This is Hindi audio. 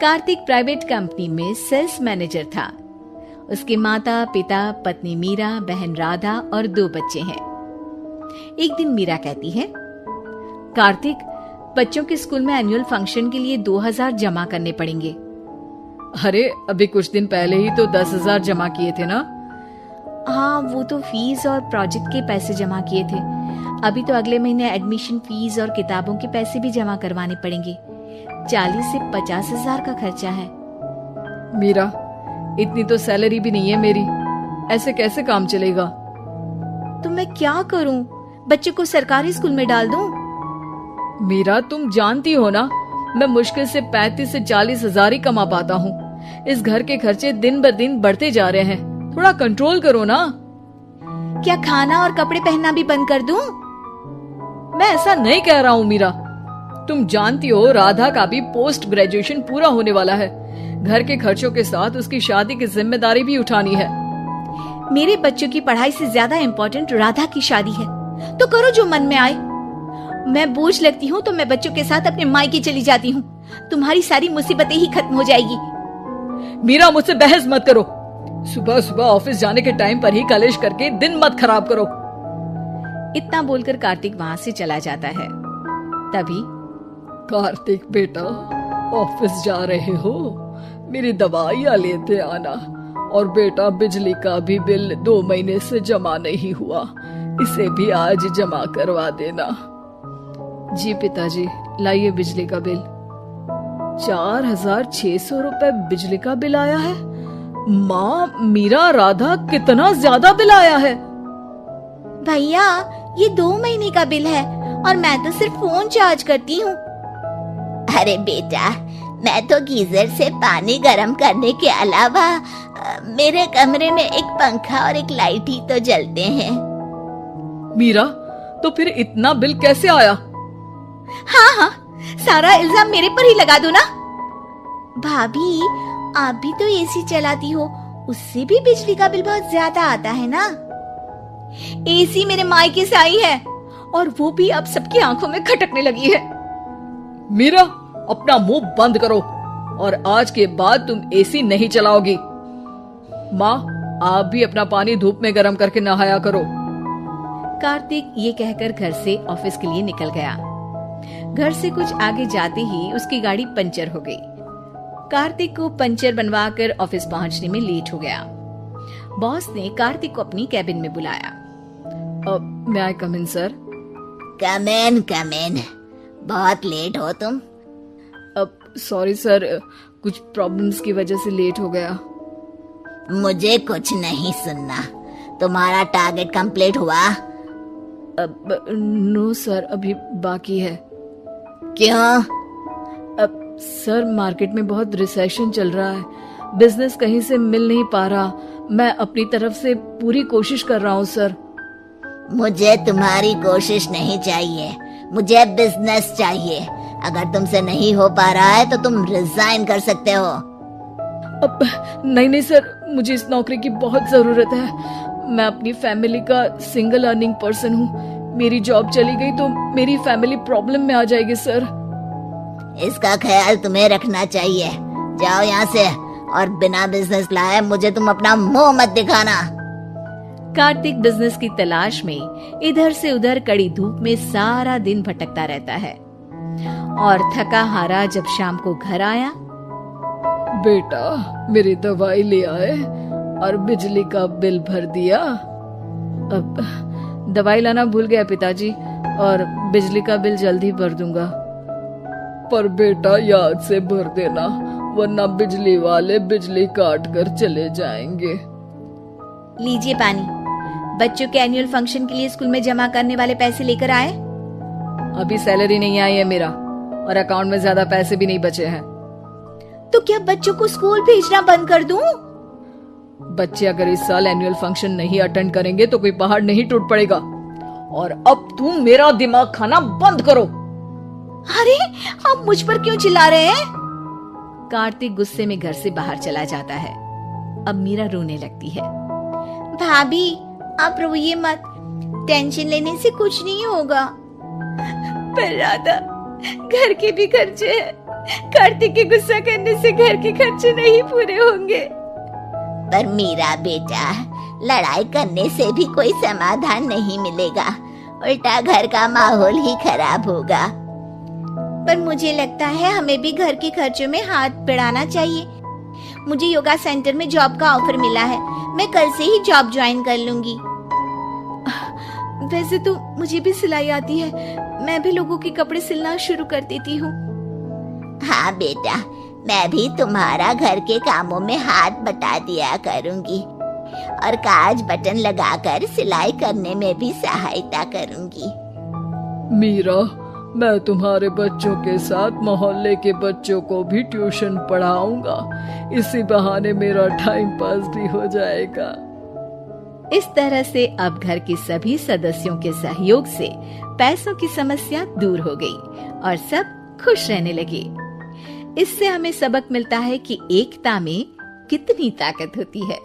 कार्तिक प्राइवेट कंपनी में सेल्स मैनेजर था। उसके माता पिता, पत्नी मीरा, बहन राधा और 2 बच्चे हैं। एक दिन मीरा कहती है, कार्तिक, बच्चों के स्कूल में एनुअल फंक्शन के लिए 2000 जमा करने पड़ेंगे। अरे अभी कुछ दिन पहले ही तो 10,000 जमा किए थे ना। हाँ, वो तो फीस और प्रोजेक्ट के पैसे जमा किए थे। अभी तो अगले महीने एडमिशन फीस और किताबों के पैसे भी जमा करवाने पड़ेंगे। 40 से 50,000 का खर्चा है। मीरा, इतनी तो सैलरी भी नहीं है मेरी, ऐसे कैसे काम चलेगा? तो मैं क्या करूं? बच्चे को सरकारी स्कूल में डाल दूं? मीरा, तुम जानती हो ना, मैं मुश्किल से 35 से 40,000 ही कमा पाता हूँ। इस घर के खर्चे दिन ब दिन बढ़ते जा रहे हैं, थोड़ा कंट्रोल करो ना। क्या खाना और कपड़े पहनना भी बंद कर दूं? मैं ऐसा नहीं कह रहा हूँ मीरा। तुम जानती हो राधा का भी पोस्ट ग्रेजुएशन पूरा होने वाला है। घर के खर्चों के साथ उसकी शादी की जिम्मेदारी भी उठानी है। मेरे बच्चों की पढ़ाई से ज्यादा इम्पोर्टेंट राधा की शादी है, तो करो जो मन में आए। मैं बोझ लगती हूँ तो मैं बच्चों के साथ अपने मायके चली जाती हूँ। तुम्हारी सारी मुसीबतें ही खत्म हो जाएगी। मीरा, मुझसे बहस मत करो। सुबह सुबह ऑफिस जाने के टाइम पर ही कलेश करके दिन मत खराब करो। इतना बोलकर कार्तिक वहां से चला जाता है। तभी, कार्तिक बेटा, ऑफिस जा रहे हो? मेरी दवाइयाँ लेते आना। और बेटा, बिजली का भी बिल 2 महीने से जमा नहीं हुआ, इसे भी आज जमा करवा देना। जी पिताजी, लाइए बिजली का बिल। 4,600 रुपए बिजली का बिल आया है। माँ, मीरा, राधा, कितना ज्यादा बिल आया है। भैया, ये 2 महीने का बिल है और मैं तो सिर्फ फोन चार्ज करती हूँ। अरे बेटा, मैं तो गीजर से पानी गर्म करने के अलावा मेरे कमरे में एक पंखा और एक लाइट ही तो जलते हैं। मीरा, तो फिर इतना बिल कैसे आया? हाँ, सारा इल्जाम मेरे पर ही लगा दो ना। भाभी, आप भी तो एसी चलाती हो, उससे भी बिजली का बिल बहुत ज्यादा आता है ना। एसी मेरे मायके से आई है और वो भी अब सबकी आंखों में खटकने लगी है। मीरा, अपना मुंह बंद करो और आज के बाद तुम एसी नहीं चलाओगी। माँ, आप भी अपना पानी धूप में गर्म करके नहाया करो। कार्तिक ये कहकर घर से ऑफिस के लिए निकल गया। घर से कुछ आगे जाते ही उसकी गाड़ी पंचर हो गई। कार्तिक को पंचर बनवाकर ऑफिस पहुंचने में लेट हो गया। बॉस ने कार्तिक को अपनी कैबिन में बुलाया। मे आई कम इन सर? कम इन। बहुत लेट हो तुम। सॉरी सर, कुछ प्रॉब्लम्स की वजह से लेट हो गया। मुझे कुछ नहीं सुनना। तुम्हारा टारगेट कंप्लीट हुआ? नो सर, अभी बाकी है। क्यों? सर, मार्केट में बहुत रिसेशन चल रहा है, बिजनेस कहीं से मिल नहीं पा रहा। मैं अपनी तरफ से पूरी कोशिश कर रहा हूँ सर। मुझे तुम्हारी कोशिश नहीं चाहिए, मुझे बिजनेस चाहिए। अगर तुमसे नहीं हो पा रहा है तो तुम रिजाइन कर सकते हो। नहीं सर, मुझे इस नौकरी की बहुत जरूरत है। मैं अपनी फैमिली का सिंगल अर्निंग पर्सन हूँ। मेरी जॉब चली गई तो मेरी फैमिली प्रॉब्लम में आ जाएगी सर। इसका ख्याल तुम्हें रखना चाहिए। जाओ यहाँ से, और बिना बिजनेस लाए मुझे तुम अपना मुंह मत दिखाना। कार्तिक बिजनेस की तलाश में इधर से उधर कड़ी धूप में सारा दिन भटकता रहता है और थका हारा जब शाम को घर आया। बेटा, मेरी दवाई ले आए और बिजली का बिल भर दिया। अब दवाई लाना भूल गया पिताजी, और बिजली का बिल जल्दी भर दूंगा। पर बेटा, याद से भर देना, वरना बिजली वाले बिजली काट कर चले जाएंगे। लीजिए पानी। बच्चों के एनुअल फंक्शन के लिए स्कूल में जमा करने वाले पैसे लेकर आए? अभी सैलरी नहीं आई है मेरा, और अकाउंट में ज्यादा पैसे भी नहीं बचे हैं। तो क्या बच्चों को स्कूल भेजना बंद कर दूं? बच्चे अगर इस साल एनुअल फंक्शन नहीं अटेंड करेंगे तो कोई पहाड़ नहीं टूट पड़ेगा। और अब तुम मेरा दिमाग खाना बंद करो। अरे, आप मुझ पर क्यों चिल्ला रहे हैं? कार्तिक गुस्से में घर से बाहर चला जाता है। अब मीरा रोने लगती है। भाभी, आप रोइए मत, टेंशन लेने से कुछ नहीं होगा। पर राधा, घर के भी खर्चे हैं, कार्तिक के गुस्सा करने से घर के खर्चे नहीं पूरे होंगे। पर मीरा बेटा, लड़ाई करने से भी कोई समाधान नहीं मिलेगा, उल्टा घर का माहौल ही खराब होगा। पर मुझे लगता है हमें भी घर के खर्चों में हाथ बढ़ाना चाहिए। मुझे योगा सेंटर में जॉब का ऑफर मिला है, मैं कल से ही जॉब ज्वाइन कर लूंगी। वैसे तो मुझे भी सिलाई आती है, मैं भी लोगों के कपड़े सिलना शुरू कर देती हूँ। हाँ बेटा, मैं भी तुम्हारा घर के कामों में हाथ बटा दिया करूंगी और काज बटन लगाकर सिलाई करने में भी सहायता करूंगी। मीरा, मैं तुम्हारे बच्चों के साथ मोहल्ले के बच्चों को भी ट्यूशन पढ़ाऊंगा। इसी बहाने मेरा टाइम पास भी हो जाएगा। इस तरह से अब घर के सभी सदस्यों के सहयोग से पैसों की समस्या दूर हो गई और सब खुश रहने लगे। इससे हमें सबक मिलता है कि एकता में कितनी ताकत होती है।